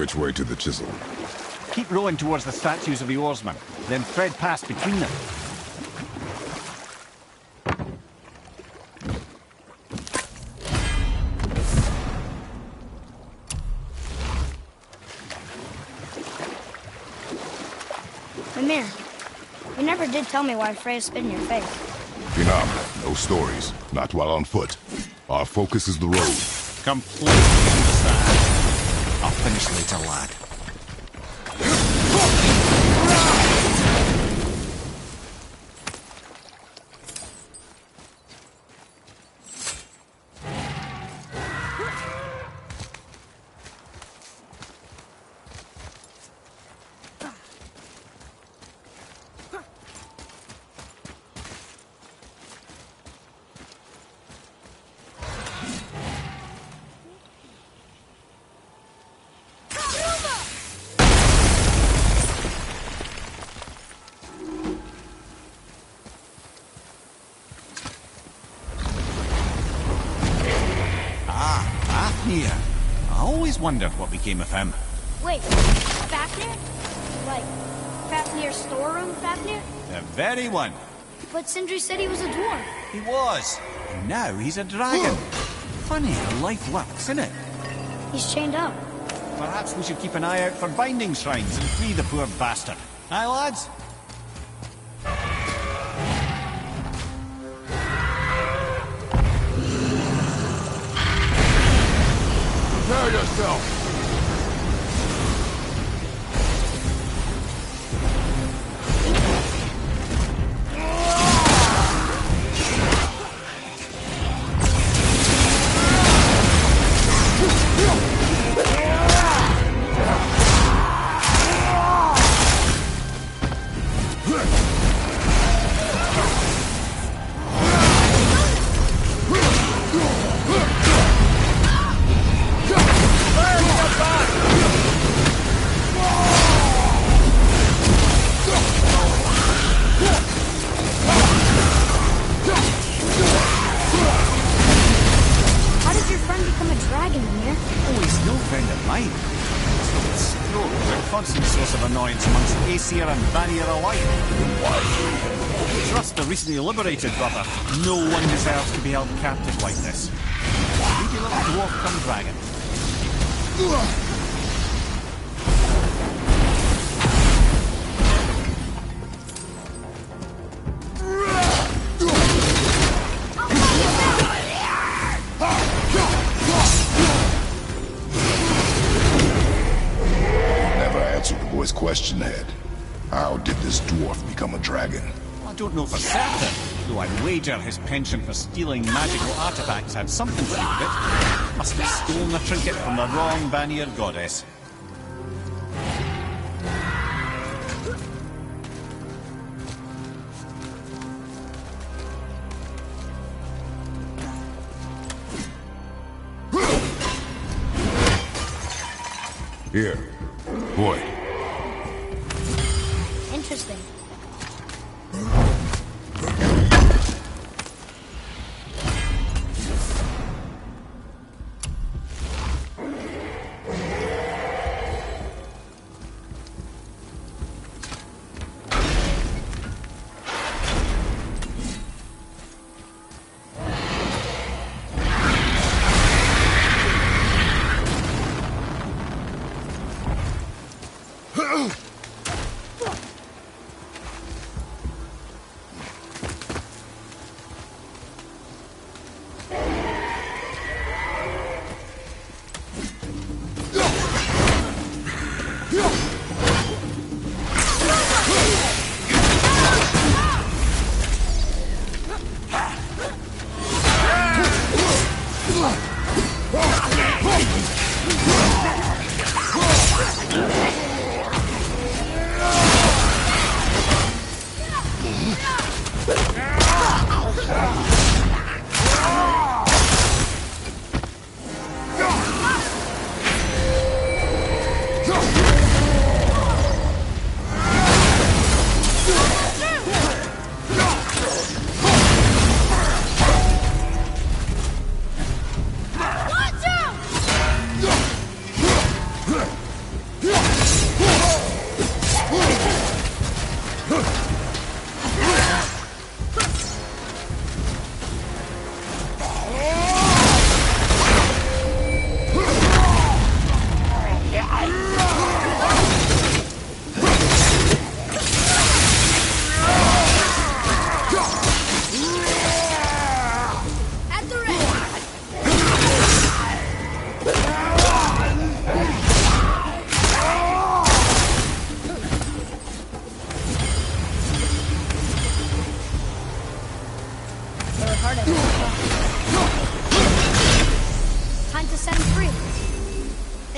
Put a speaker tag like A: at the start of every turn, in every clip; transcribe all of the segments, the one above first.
A: Which way to the chisel?
B: Keep rowing towards the statues of the oarsmen, then thread past between them.
C: Mimir, you never did tell me why Freya spit in your face.
A: Phenom, no stories. Not while on foot. Our focus is the road.
B: Completely understand. I'll finish later, lad. Fafnir. I always wondered what became of him.
C: Wait, Fafnir? Like, Fafnir's storeroom Fafnir?
B: The very one.
C: But Sindri said he was a dwarf.
B: He was. And now he's a dragon. Funny how life works, isn't it?
C: He's chained up.
B: Perhaps we should keep an eye out for binding shrines and free the poor bastard. Aye, lads?
A: Prepare yourself!
B: Recently liberated, brother. No one deserves to be held captive like this. Maybe a little dwarf come dragon.
A: Never answered the boy's question, Head. How did this dwarf become a dragon?
B: I don't know for certain, though I'd wager his penchant for stealing magical artifacts had something to do with it. Must have stolen a trinket from the wrong Vanir goddess.
A: Here. Boy.
C: Interesting.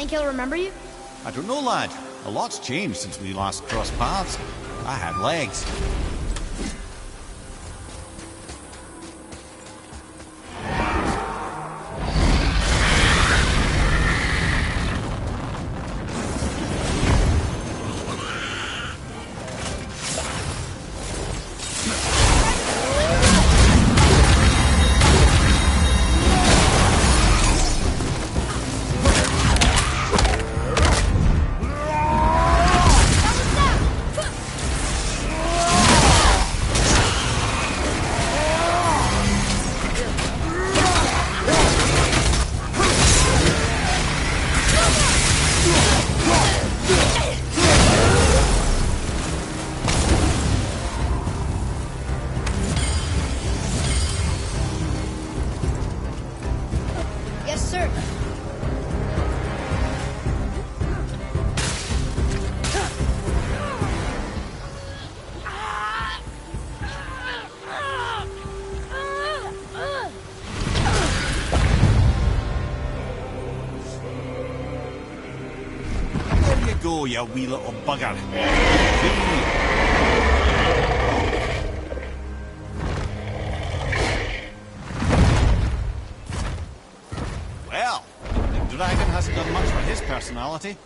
C: Think he'll remember you?
B: I don't know, lad. A lot's changed since we last crossed paths. I had legs.
C: Yes, sir.
B: There you go, you wee little bugger. Well, the dragon hasn't done much for his personality.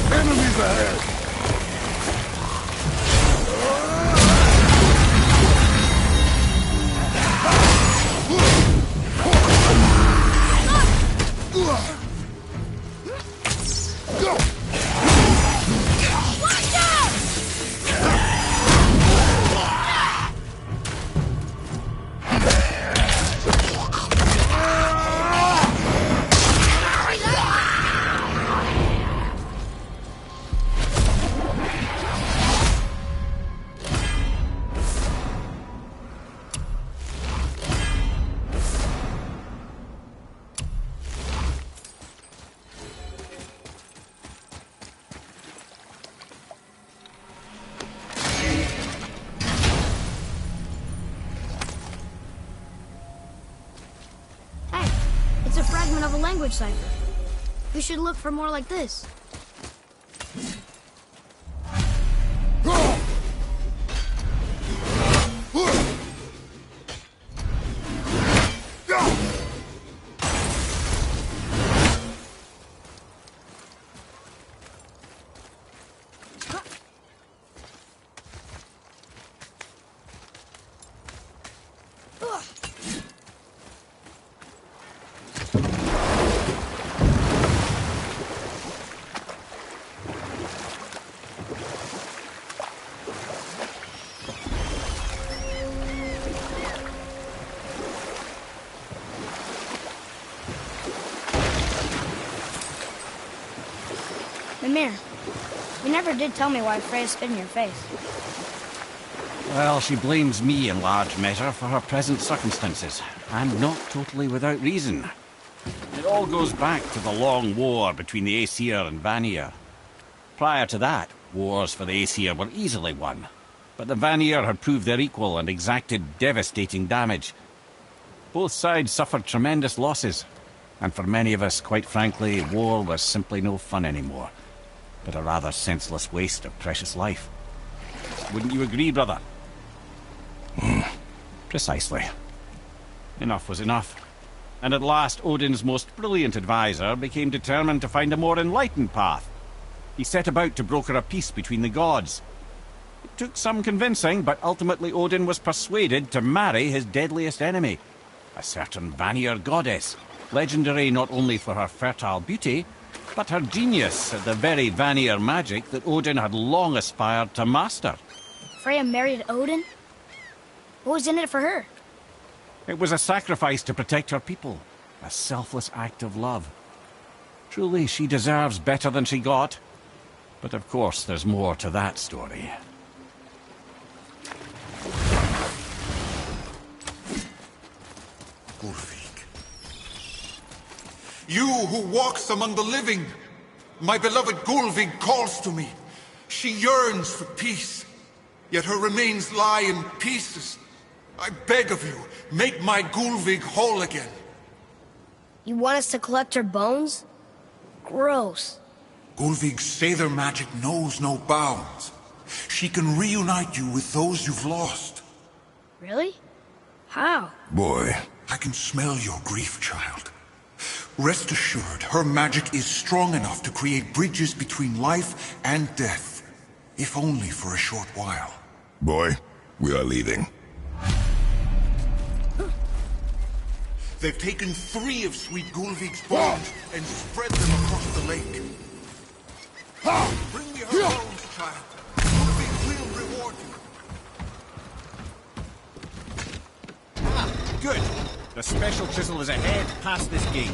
A: Enemies ahead!
C: It's a fragment of a language cipher. We should look for more like this. Mimir, you never did tell me why Freya spit in your face.
B: Well, she blames me in large measure for her present circumstances, and not totally without reason. It all goes back to the long war between the Aesir and Vanir. Prior to that, wars for the Aesir were easily won, but the Vanir had proved their equal and exacted devastating damage. Both sides suffered tremendous losses, and for many of us, quite frankly, war was simply no fun anymore, but a rather senseless waste of precious life. Wouldn't you agree, brother?
A: Hmm.
B: Precisely. Enough was enough. And at last, Odin's most brilliant advisor became determined to find a more enlightened path. He set about to broker a peace between the gods. It took some convincing, but ultimately Odin was persuaded to marry his deadliest enemy, a certain Vanir goddess, legendary not only for her fertile beauty, but her genius at the very Vanir magic that Odin had long aspired to master.
C: Freya married Odin? What was in it for her?
B: It was a sacrifice to protect her people, a selfless act of love. Truly, she deserves better than she got. But of course, there's more to that story.
D: Gulvik. You who walks among the living, my beloved Gulvik calls to me. She yearns for peace, yet her remains lie in pieces. I beg of you, make my Gulvik whole again.
C: You want us to collect her bones? Gross.
D: Gulvik's Sather magic knows no bounds. She can reunite you with those you've lost.
C: Really? How?
A: Boy.
D: I can smell your grief, child. Rest assured, her magic is strong enough to create bridges between life and death, if only for a short while.
A: Boy, we are leaving.
D: They've taken 3 of Sweet Gulvik's bones and spread them across the lake. Bring me her bones, child. Gulvik will reward you.
B: Good. The special chisel is ahead, past this gate.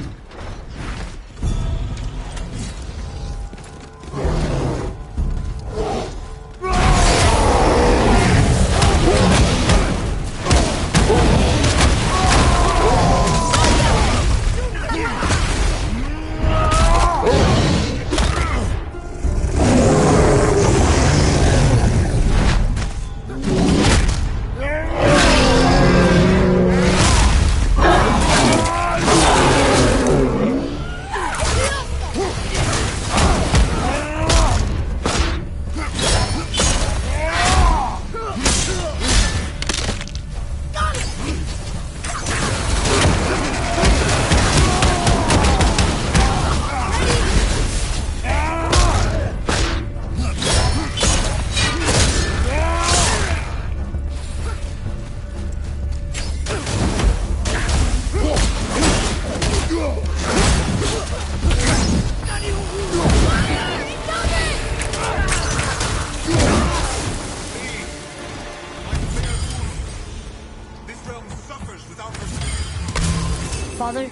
C: Father,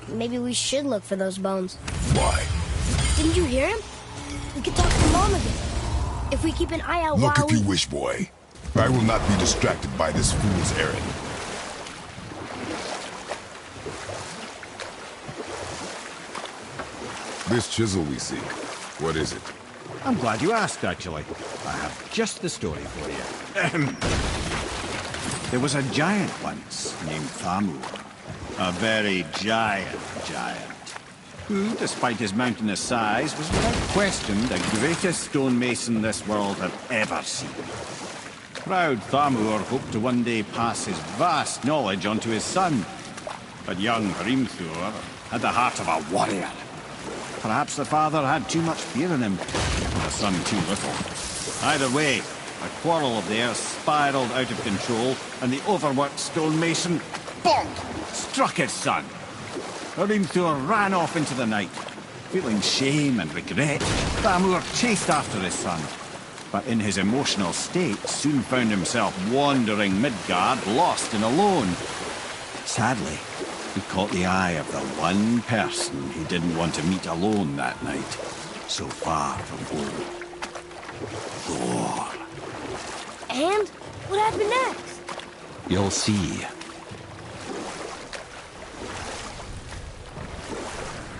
C: maybe we should look for those bones.
A: Why?
C: Didn't you hear him? We could talk to Mom again. If we keep an eye out
A: Look
C: while
A: if you wish, boy. I will not be distracted by this fool's errand. This chisel we seek, what is it?
B: I'm glad you asked, actually. I have just the story for you. There was a giant once named Thamur. A very giant, who, despite his mountainous size, was without question the greatest stonemason this world had ever seen. Proud Thamur hoped to one day pass his vast knowledge on to his son. But young Hrimthur had the heart of a warrior. Perhaps the father had too much fear in him, and the son too little. Either way, a quarrel of theirs spiraled out of control, and the overworked stonemason, bonk, struck his son. Hrimthur ran off into the night. Feeling shame and regret, Thamur chased after his son, but in his emotional state soon found himself wandering Midgard, lost and alone. Sadly, he caught the eye of the one person he didn't want to meet alone that night, so far from home. Thor.
C: And what happened next?
B: You'll see.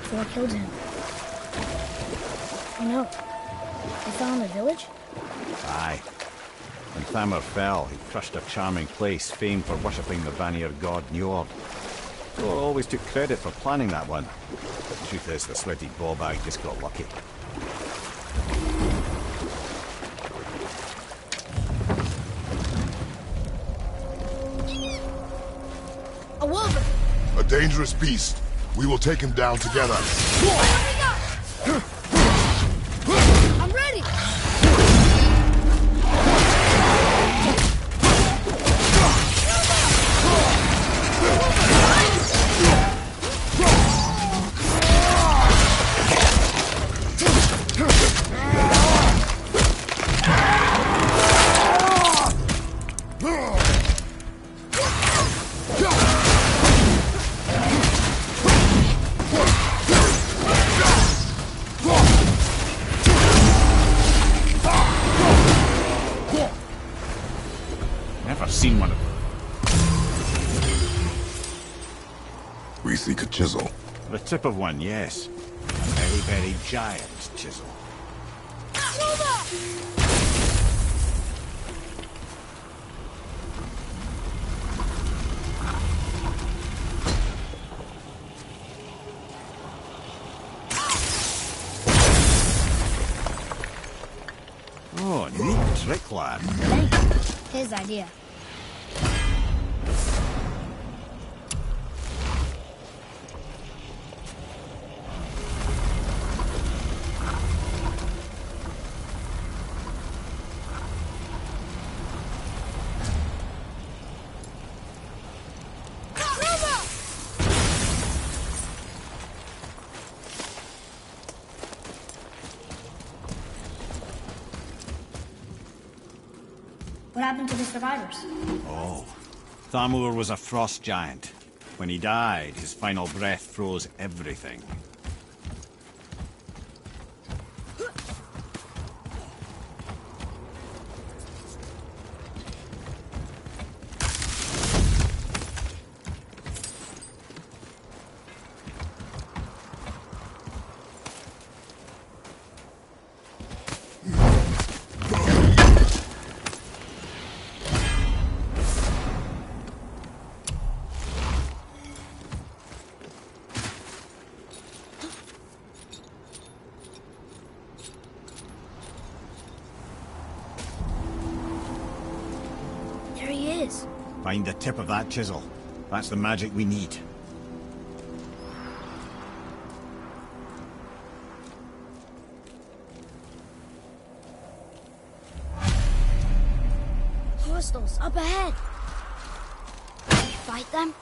C: Thor killed him. I know. They fell in the village?
B: Aye. When Thamur fell, he crushed a charming place famed for worshipping the Vanir god Njord. Thor always took credit for planning that one. The truth is, the sweaty ballbag just got lucky.
C: A wolver!
A: A dangerous beast. We will take him down together.
C: I'm ready!
B: Seen one of them.
A: We seek a chisel.
B: The tip of one, yes. A very, very giant chisel. Oh, neat trick, lad.
C: Thanks. His idea. What happened to the survivors?
B: Oh, Thamur was a frost giant. When he died, his final breath froze everything. Find the tip of that chisel. That's the magic we need.
C: Hostiles up ahead. Fight them?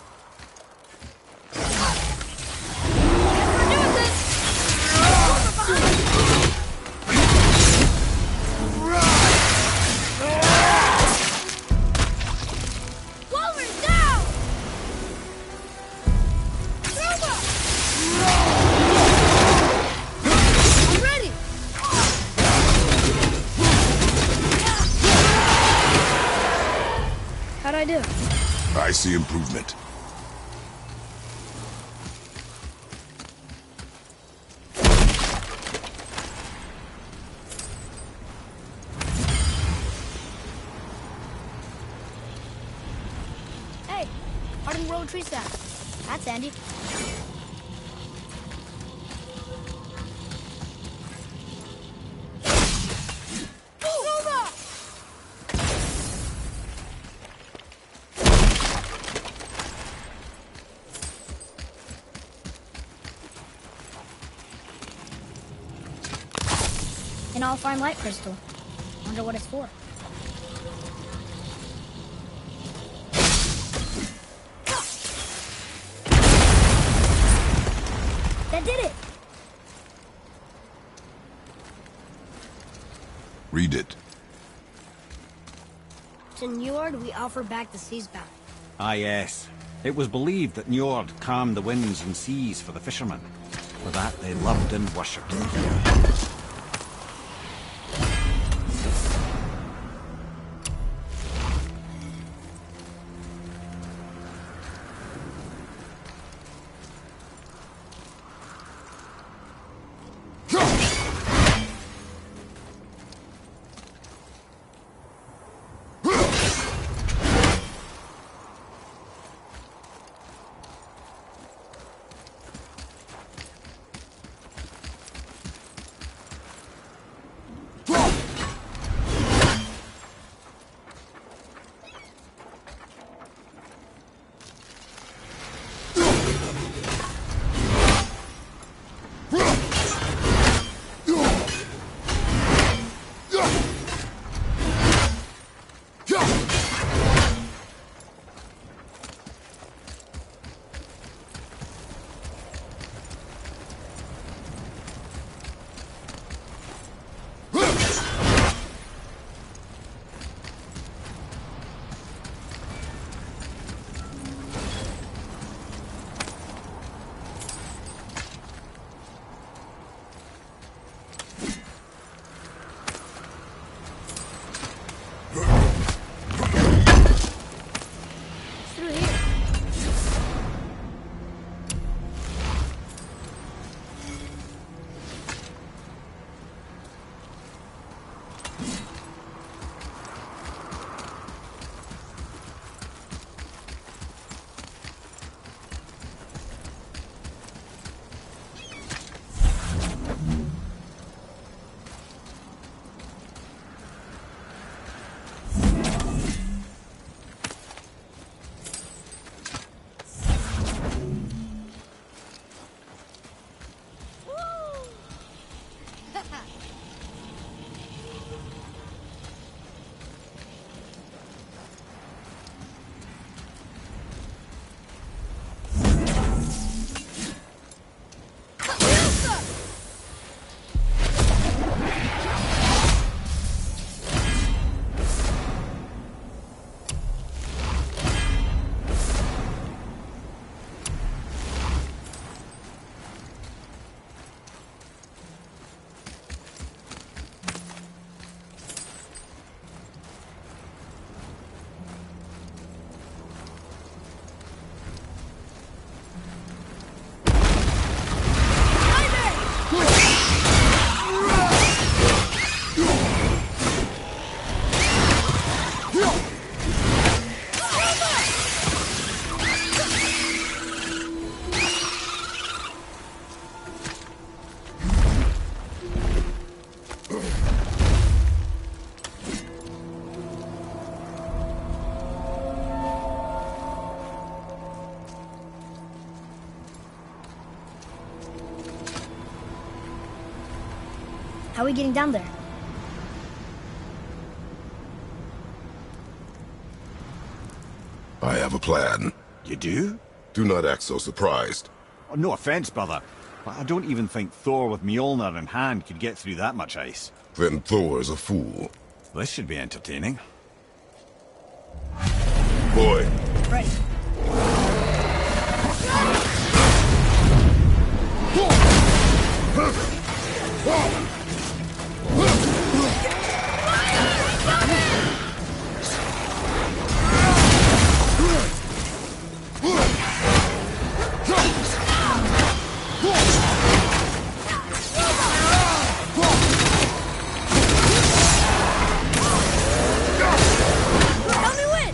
C: We're doing this! I do?
A: I see improvement.
C: Hey, hardened road tree sap. That's handy. An all-fine light crystal. Wonder what it's for. That did it!
A: Read it.
C: To Njord, we offer back the sea's bounty.
B: Ah, yes. It was believed that Njord calmed the winds and seas for the fishermen. For that, they loved and worshipped him.
C: How are we getting down there?
A: I have a plan.
B: You do?
A: Do not act so surprised.
B: Oh, no offense, brother, but I don't even think Thor with Mjolnir in hand could get through that much ice.
A: Then Thor is a fool.
B: This should be entertaining.
A: Boy,
C: Ready. Tell me when!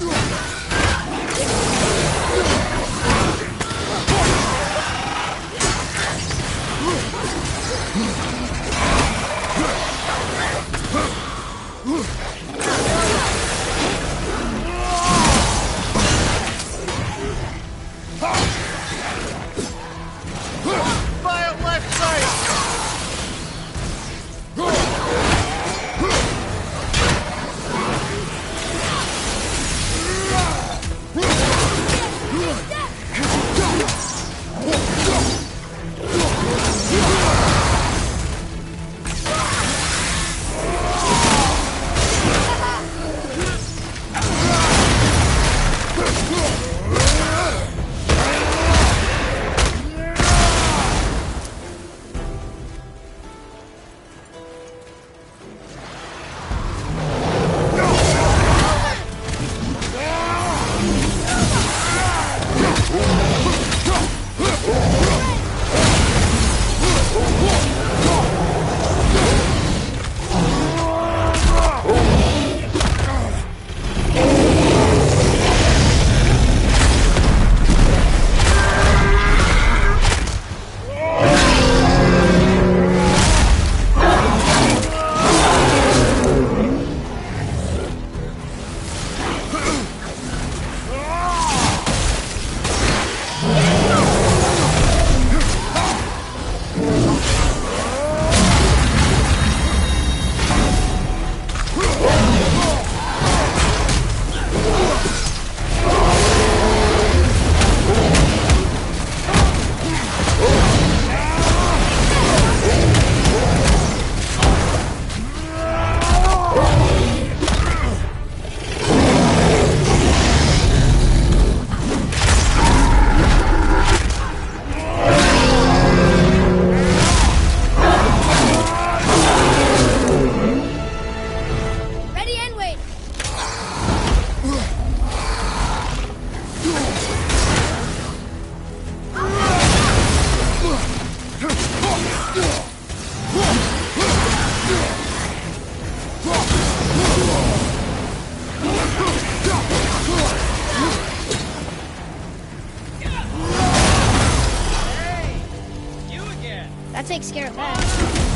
C: That takes care of that.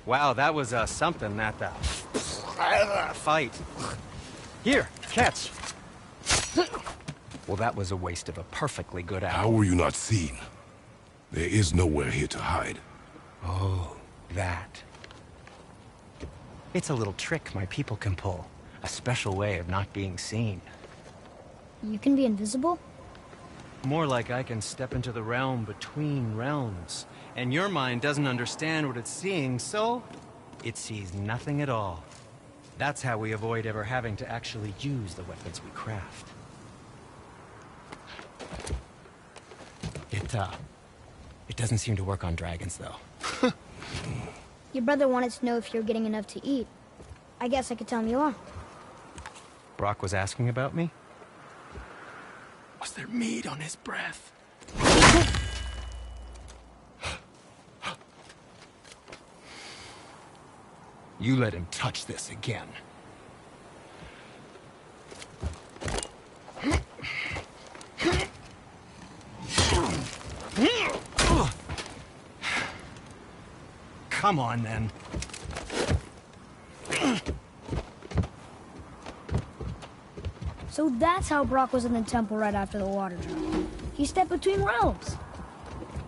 E: Wow, that was something, that fight. Here, catch. Well, that was a waste of a perfectly good hour.
A: How were you not seen? There is nowhere here to hide.
E: Oh, that. It's a little trick my people can pull. A special way of not being seen.
C: You can be invisible?
E: More like I can step into the realm between realms. And your mind doesn't understand what it's seeing, so it sees nothing at all. That's how we avoid ever having to actually use the weapons we craft. It doesn't seem to work on dragons, though.
C: Your brother wanted to know if you're getting enough to eat. I guess I could tell him you are.
E: Brock was asking about me? Was there meat on his breath? You let him touch this again. Come on, then.
C: So that's how Brock was in the temple right after the water drop. He stepped between realms.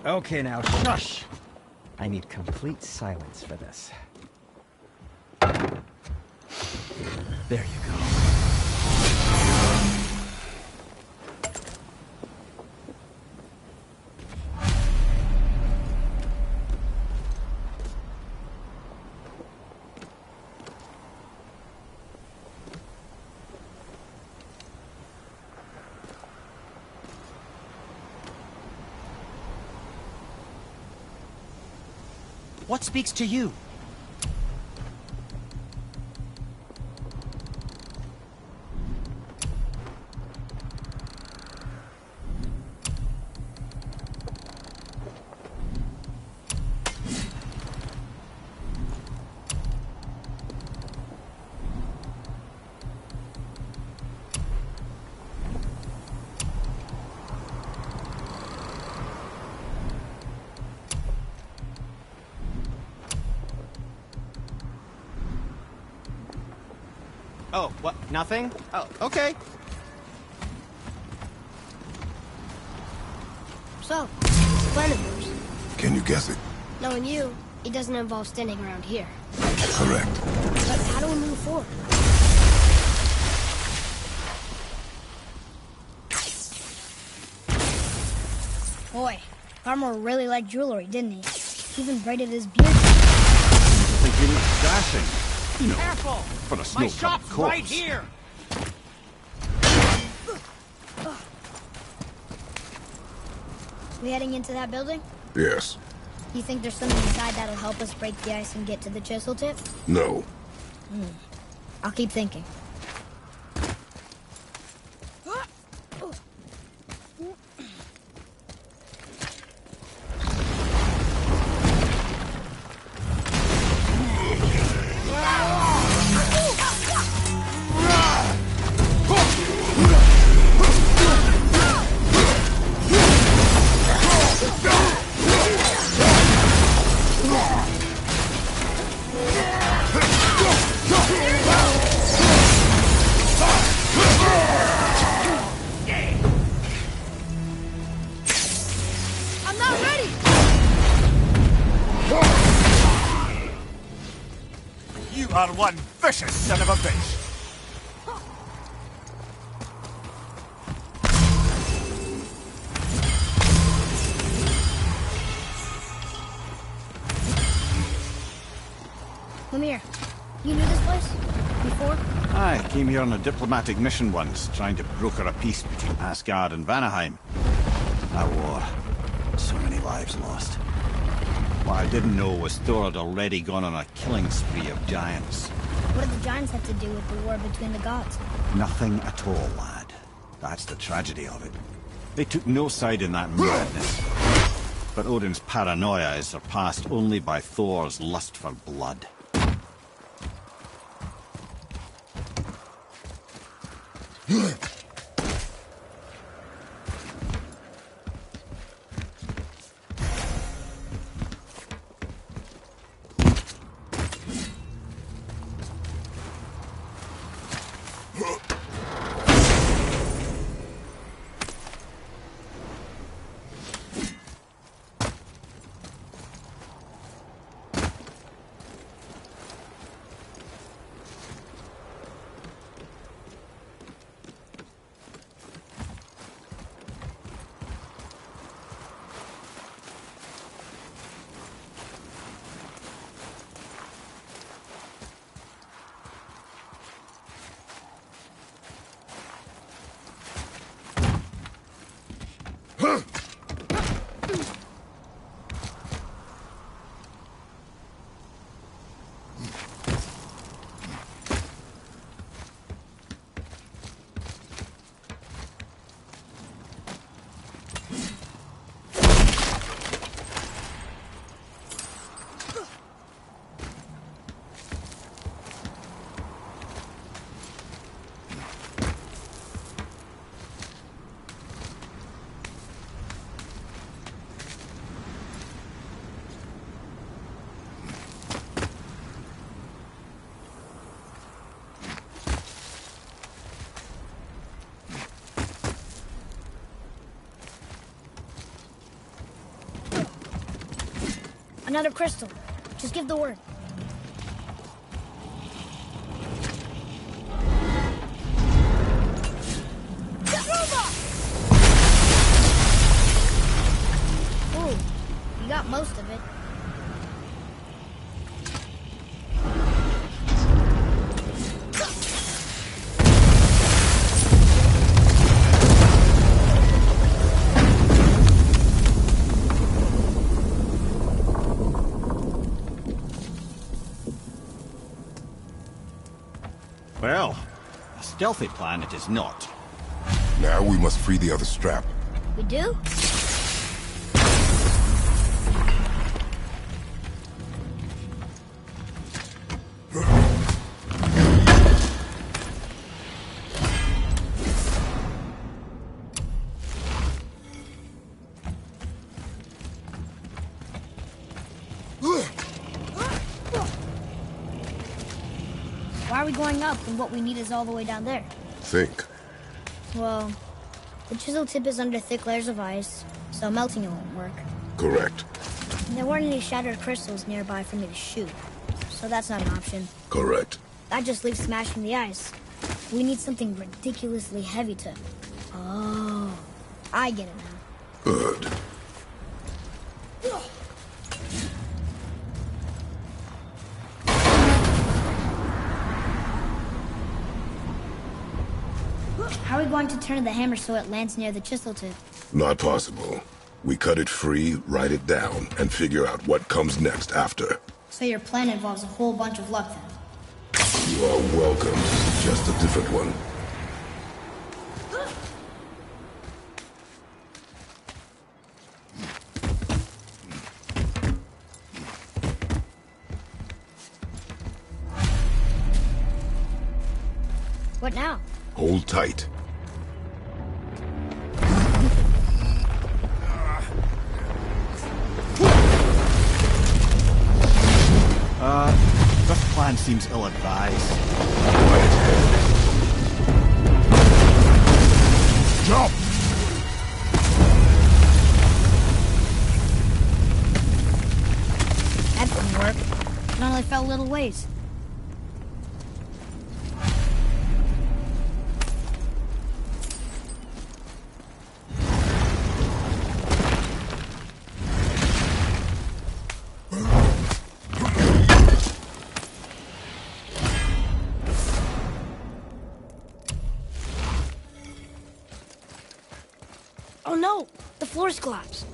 E: Okay, now, shush! I need complete silence for this. There you go.
F: What speaks to you?
E: Oh, what? Nothing? Oh, okay.
C: So, what's the plan of yours?
A: Can you guess it?
C: Knowing you, it doesn't involve standing around here.
A: Correct.
C: But how do we move forward? Boy, Armor really liked jewelry, didn't he? He even braided his beard.
B: I think he looks dashing. You know,
F: Careful!
B: for a
F: My
B: snow-covered
F: shop's
B: corpse.
F: right here!
C: We heading into that building?
A: Yes.
C: You think there's something inside that'll help us break the ice and get to the chisel tip?
A: No.
C: I'll keep thinking. I'm not ready!
F: You are one vicious son of a bitch!
C: Lemire, you knew this place? Before?
B: I came here on a diplomatic mission once, trying to broker a peace between Asgard and Vanaheim. That war. So many lives lost. What I didn't know was Thor had already gone on a killing spree of giants.
C: What did the giants have to do with the war between the gods?
B: Nothing at all, lad. That's the tragedy of it. They took no side in that madness. But Odin's paranoia is surpassed only by Thor's lust for blood.
C: Another crystal. Just give the word. Ooh, you got most of it.
B: Well, a stealthy plan it is not.
A: Now we must free the other strap.
C: We do? Why are we going up when what we need is all the way down there?
A: Think.
C: Well, the chisel tip is under thick layers of ice, so melting it won't work.
A: Correct.
C: And there weren't any shattered crystals nearby for me to shoot, so that's not an option.
A: Correct.
C: That just leaves smashing the ice. We need something ridiculously heavy to... Oh, I get it now.
A: Good.
C: How are we going to turn the hammer so it lands near the chisel tip?
A: Not possible. We cut it free, write it down, and figure out what comes next after.
C: So your plan involves a whole bunch of luck then?
A: You are welcome. Just a different one.
C: What now?
A: Hold tight.
B: This plan seems ill-advised.
A: Quiet head. Jump!
C: That didn't work. It only fell a little ways. Oh no! The floor's collapsed.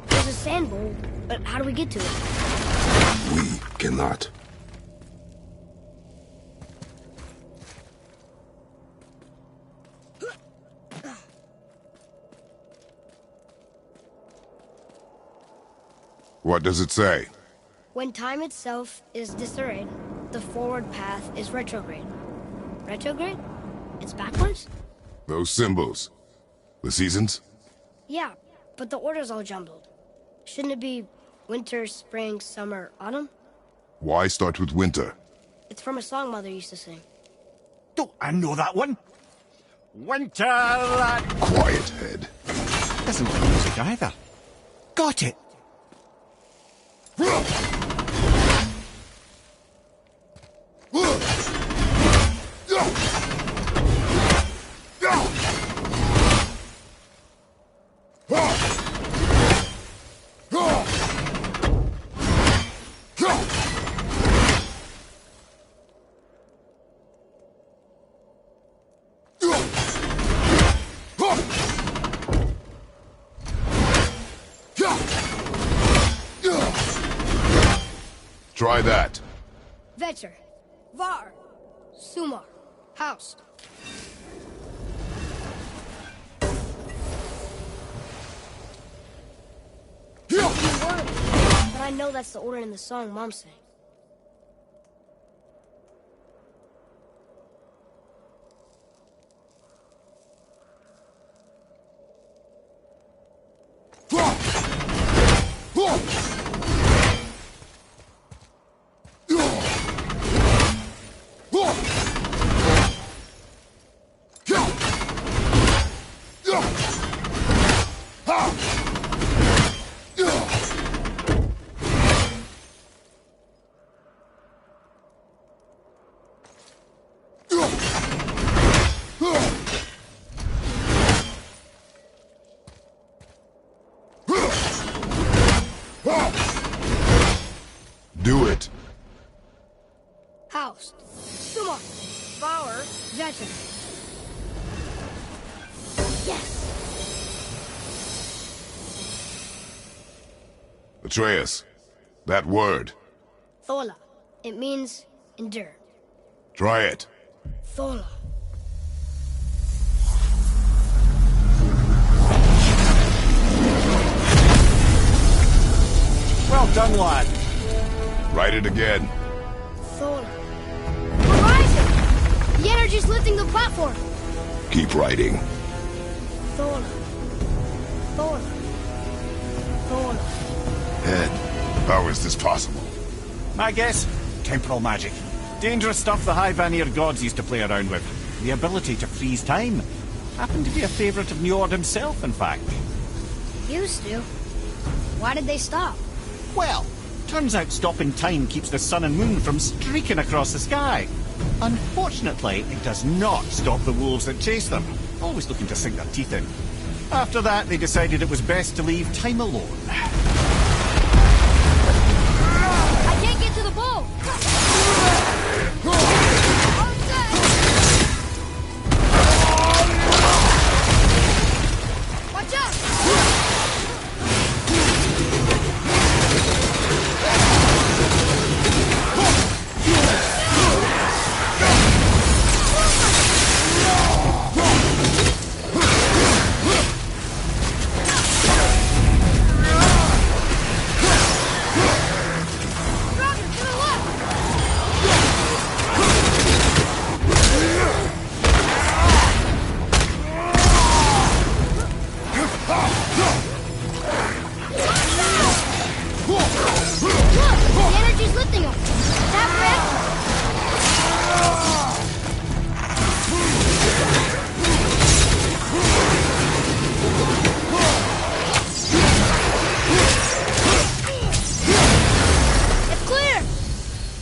C: There's a sand bowl, but how do we get to it?
A: We cannot. What does it say?
C: When time itself is disarrayed, the forward path is retrograde. Retrograde? It's backwards?
A: Those symbols. The seasons?
C: Yeah, but the order's all jumbled. Shouldn't it be winter, spring, summer, autumn?
A: Why start with winter?
C: It's from a song Mother used to sing.
F: Don't I know that one? Winter lad.
A: Quiet head.
B: Doesn't like music either.
F: Got it.
A: Try that.
C: Vecher, Var, Sumar, House. Few words, but I know that's the order in the song Mom sang. Almost. Come on. Power. Gotcha. Yes!
A: Atreus, that word.
C: Thola. It means endure.
A: Try it.
C: Thola.
F: Well done, lad.
A: Write it again.
C: Thola. We're rising! The energy's lifting the platform.
A: Keep writing.
C: Thola. Thola. Thola.
A: Ed, how is this possible?
F: My guess? Temporal magic. Dangerous stuff the High Vanir gods used to play around with. The ability to freeze time. Happened to be a favourite of Njord himself, in fact.
C: Used to. Why did they stop?
F: Well, turns out stopping time keeps the sun and moon from streaking across the sky. Unfortunately, it does not stop the wolves that chase them, always looking to sink their teeth in. After that, they decided it was best to leave time alone.
C: I can't get to the bowl! Watch out!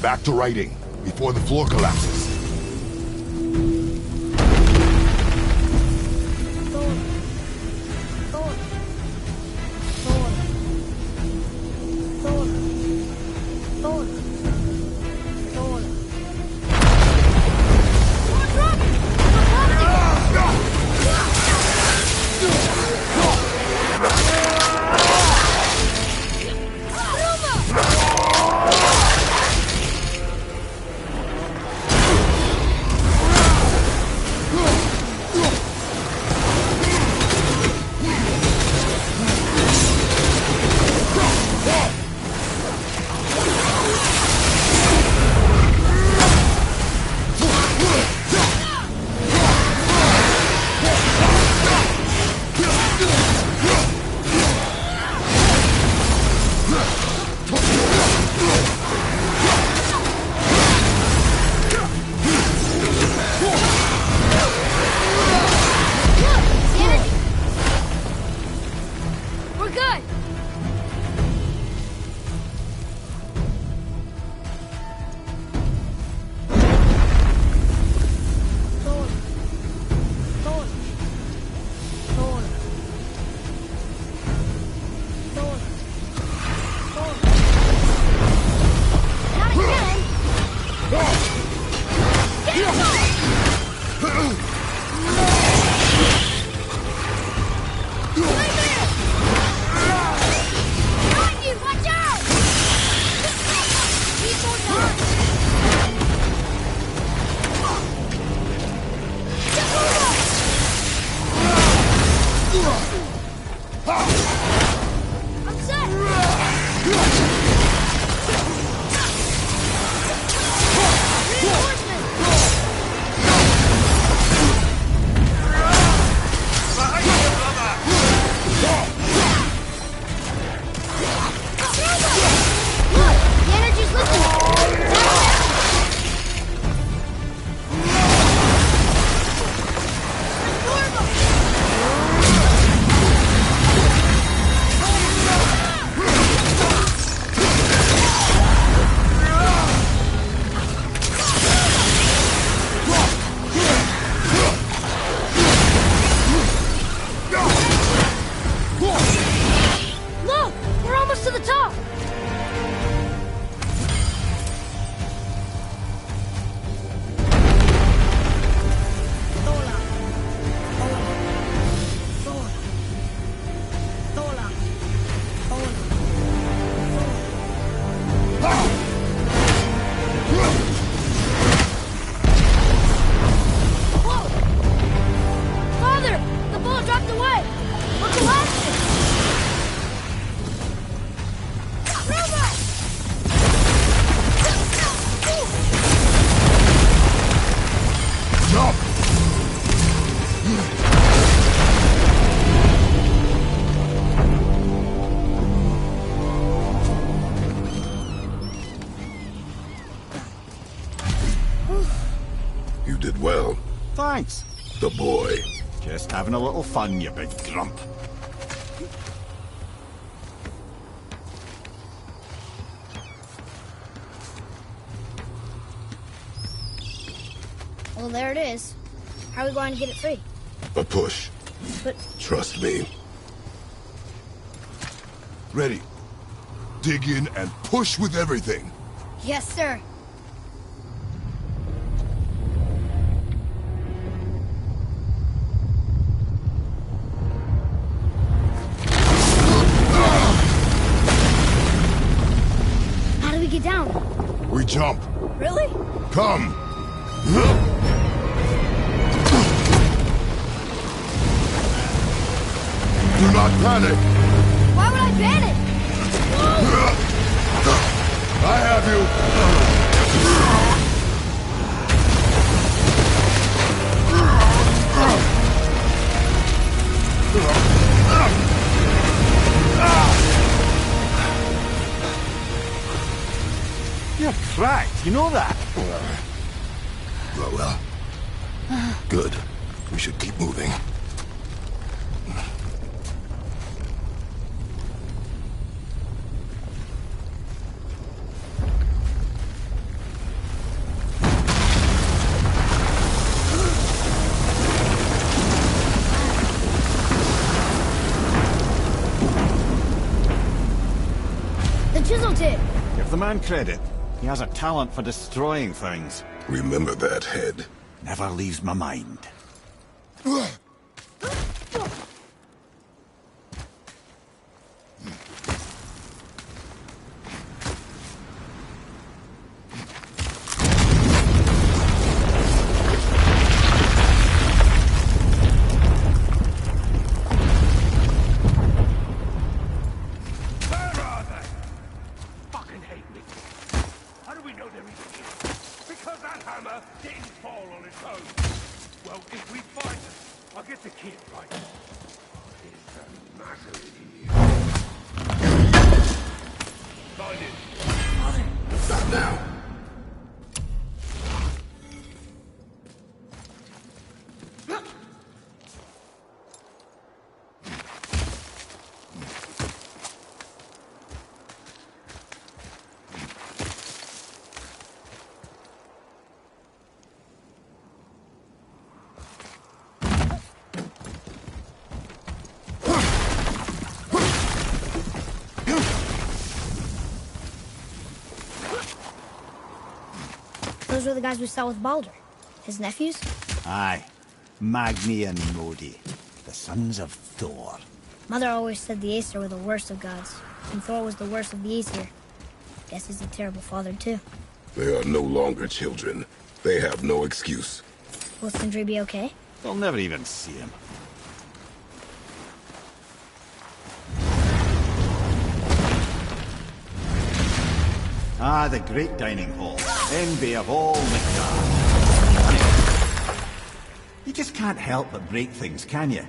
A: Back to writing, before the floor collapses.
F: Thanks.
A: The boy.
F: Just having a little fun, you big grump.
C: Well, there it is. How are we going to get it free?
A: A push.
C: But
A: Trust me.
G: Ready. Dig in and push with everything.
C: yes, sir. How do we get down?
G: We jump.
C: Really?
G: Come. Do not panic.
C: Why would I panic?
G: I have you.
F: You're cracked, you know that?
G: Well. Good. We should keep moving.
C: The chisel tip.
F: Give the man credit. He has a talent for destroying things.
A: Remember that, head.
F: Never leaves my mind.
H: Fucking hate me. How do we know they're even here? Because that hammer didn't fall on its own. Well, if we find them, I'll get the kid right. It's the matter with you? Find it.
A: Not now.
C: Those were the guys we saw with Baldur. His nephews?
F: Aye. Magni and Modi. The sons of Thor.
C: Mother always said the Aesir were the worst of gods, and Thor was the worst of the Aesir. Guess he's a terrible father, too.
A: They are no longer children. They have no excuse.
C: Will Sindri be okay?
F: They'll never even see him. Ah, the great dining hall. Envy of all Mictar. You just can't help but break things, can you?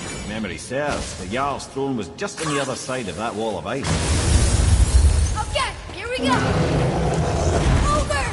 F: If memory serves, the Jarl's throne was just on the other side of that wall of ice.
C: Okay, here we go! Over!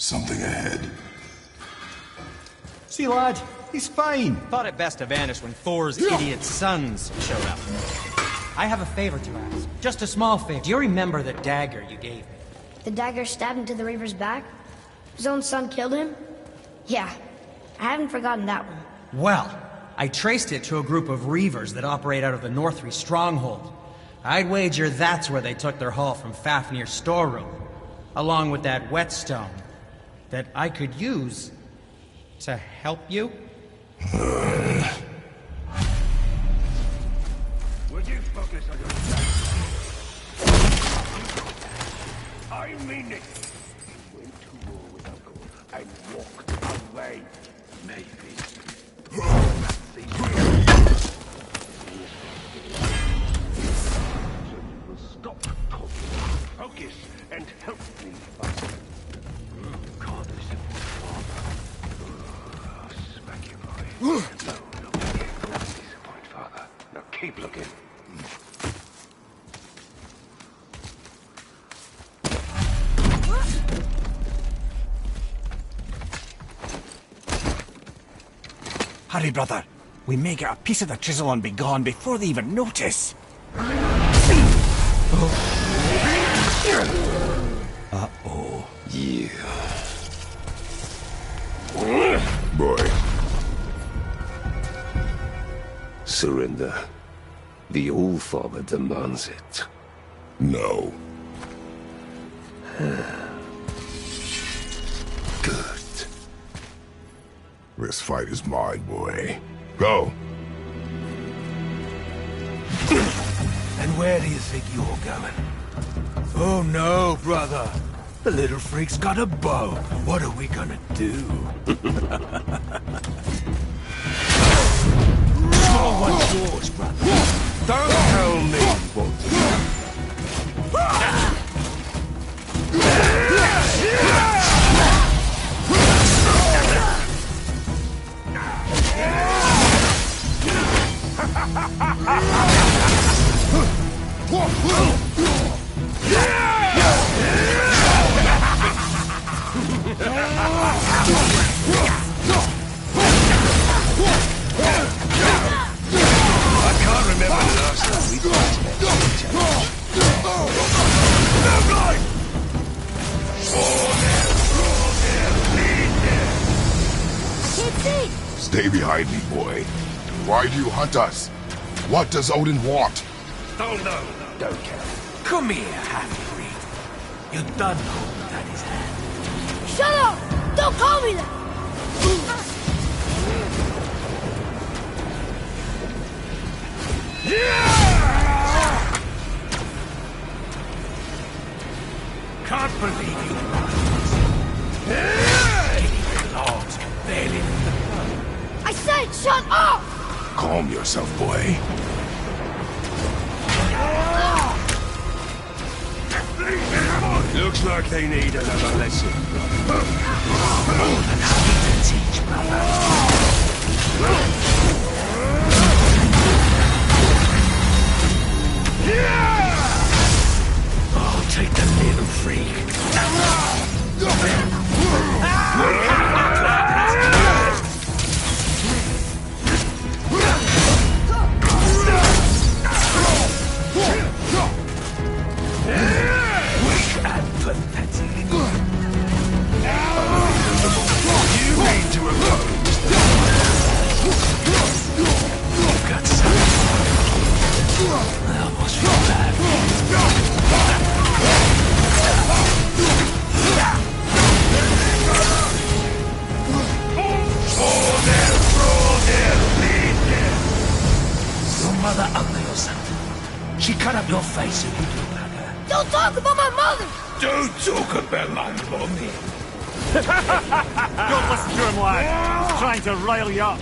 A: Something ahead.
F: See, lad, he's fine.
E: Thought it best to vanish when Thor's idiot sons showed up.
I: I have a favor to ask. Just a small favor. Do you remember the dagger you gave me?
C: The dagger stabbed into the Reaver's back? His own son killed him? Yeah, I haven't forgotten that one.
I: Well, I traced it to a group of Reavers that operate out of the Northry stronghold. I'd wager that's where they took their haul from Fafnir's storeroom, along with that whetstone that I could use to help you.
H: Would you focus on your I mean it. You went to war with Uncle and walked away. Maybe. So you will stop talking, focus, and help me fight. Can't listen to Father. I'll smack you, boy. No, don't disappoint Father. Now keep looking.
B: Hurry, brother. We may get a piece of the chisel and be gone before they even notice. Uh-oh.
A: Yeah. Boy.
H: Surrender. The All-Father demands it.
A: No.
H: Good.
A: This fight is mine, boy. Go.
H: And where do you think you're going? Oh no, brother. The little freak's got a bow. What are we gonna do? Small one's yours, brother. Don't tell me what to do. I can't remember the last time we
A: Stay behind me, boy. Why do you hunt us? What does Odin want?
H: Oh no, don't care. Come here, half-breed. You're done holding Daddy's hand.
C: Shut up! Don't call me that!
H: Can't believe you. Logs barely.
C: I said shut up!
A: Calm yourself, boy.
H: Looks like they need another lesson. More than happy to teach, brother. I'll take the little freak. Weak and pathetic. You mean to oppose? You've got something. I almost feel bad. Your mother ugly or something. She cut up your face and you look like her.
C: Don't talk about my mother!
H: Don't talk about my mommy.
F: Don't listen to him, lad. He's trying to rile you up.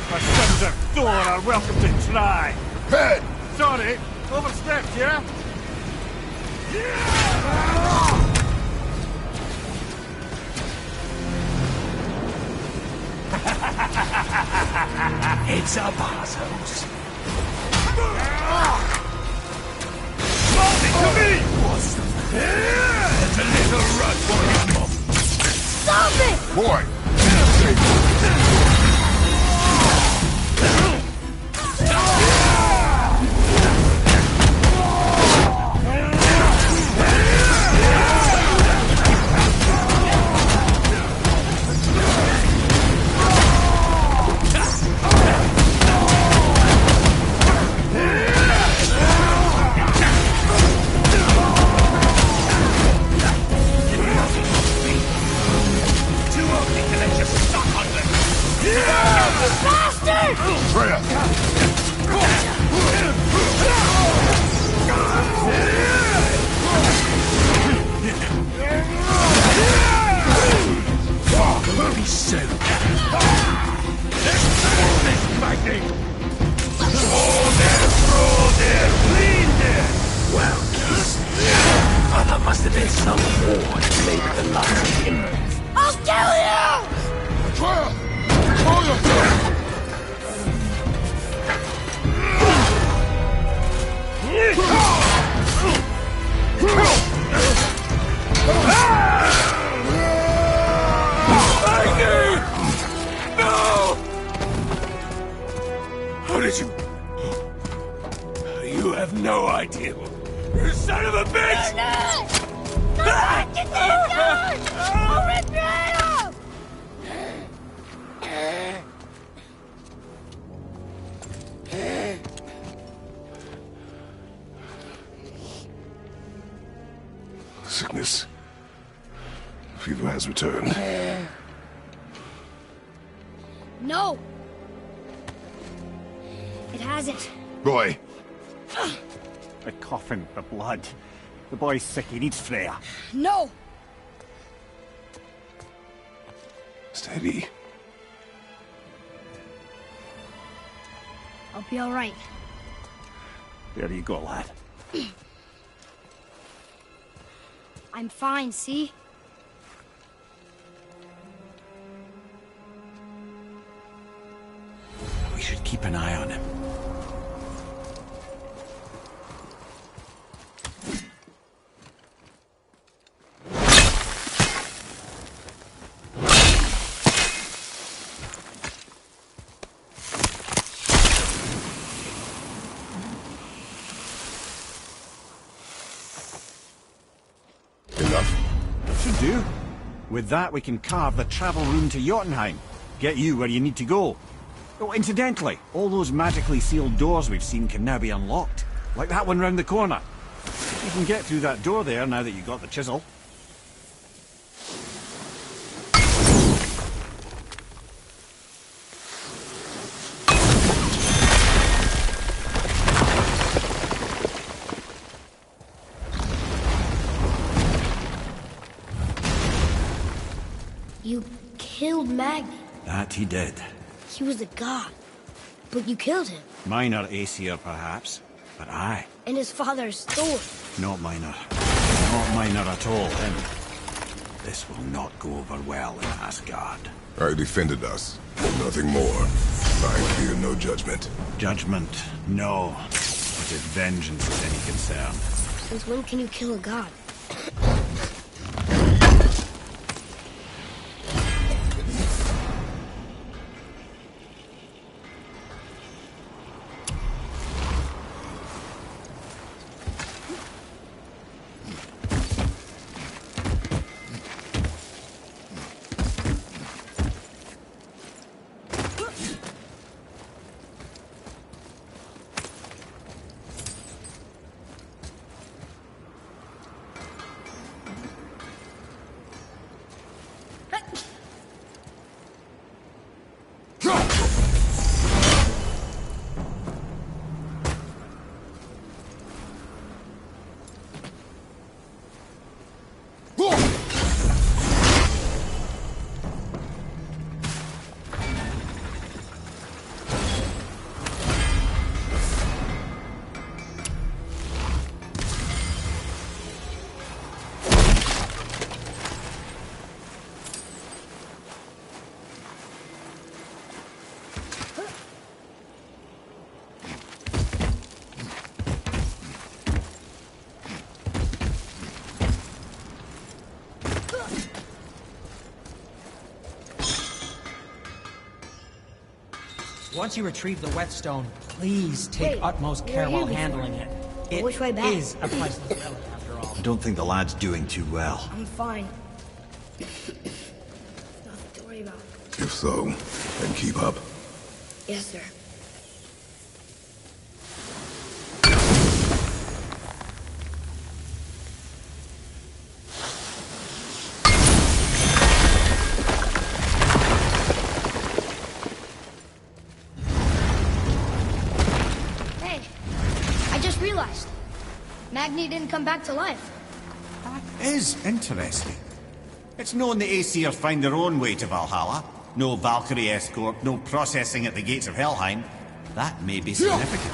F: My sons of Thor are welcome to try.
A: Head!
F: Sorry, overstepped, yeah?
H: It's a Barzo's.
G: Boy!
H: How did you... You have no idea. You son of a bitch!
G: Sickness. Fever has returned.
C: No! It hasn't.
G: Roy!
F: The coughing, the blood. The boy's sick, he needs Freya.
C: No!
G: Steady.
C: I'll be alright.
F: There you go, lad.
C: I'm fine, see?
B: We should keep an eye on him. Should do. With that, we can carve the travel room to Jotunheim. Get you where you need to go. Oh, incidentally, all those magically sealed doors we've seen can now be unlocked. Like that one round the corner. You can get through that door there now that you've got the chisel.
C: You killed Magni.
B: That he did.
C: He was a god. But you killed him.
B: Minor Aesir, perhaps. But I.
C: And his father's Thor.
B: Not minor. Not minor at all, him. This will not go over well in Asgard.
A: I defended us. Nothing more. I fear no judgment.
B: Judgment, no. But if vengeance is any concern.
C: Since when can you kill a god?
I: Once you retrieve the whetstone, please take
C: Wait,
I: utmost
C: we
I: care
C: were here
I: while
C: before.
I: handling it. It
C: Which way back?
I: is a priceless relic, after all.
F: I don't think the lad's doing too well.
C: I'm fine. Nothing to worry about.
A: If so, then keep up.
C: Yes, sir. Hey, I just realized. Magni didn't come back to life.
F: That is interesting. It's known the Aesir find their own way to Valhalla. No Valkyrie escort, no processing at the gates of Helheim. That may be significant.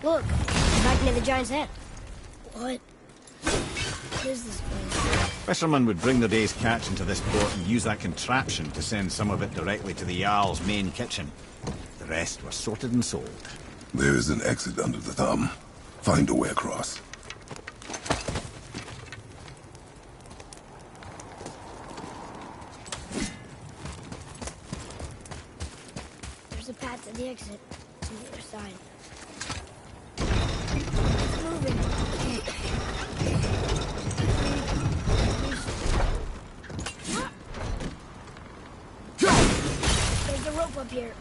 C: Look, back near the giant's head. What? What is this place?
F: Fishermen would bring their day's catch into this port and use that contraption to send some of it directly to the Jarl's main kitchen. The rest were sorted and sold.
A: There is an exit under the thumb. Find a way across.
C: There's a path to the exit. It's on the other side. It's moving. There's a rope up here.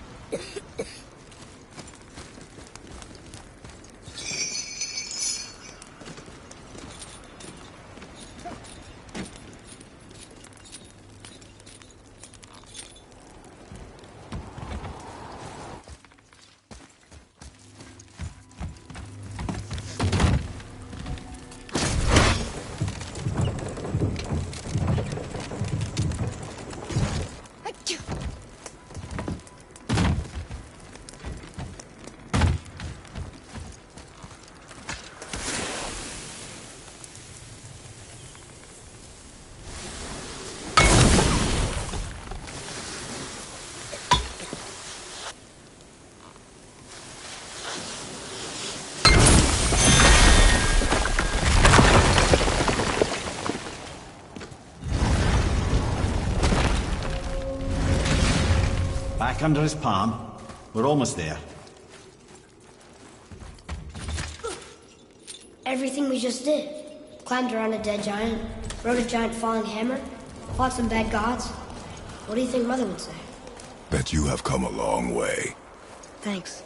F: Back under his palm. We're almost there.
C: Everything we just did. Climbed around a dead giant, rode a giant falling hammer, fought some bad gods. What do you think Mother would say?
A: That you have come a long way.
C: Thanks.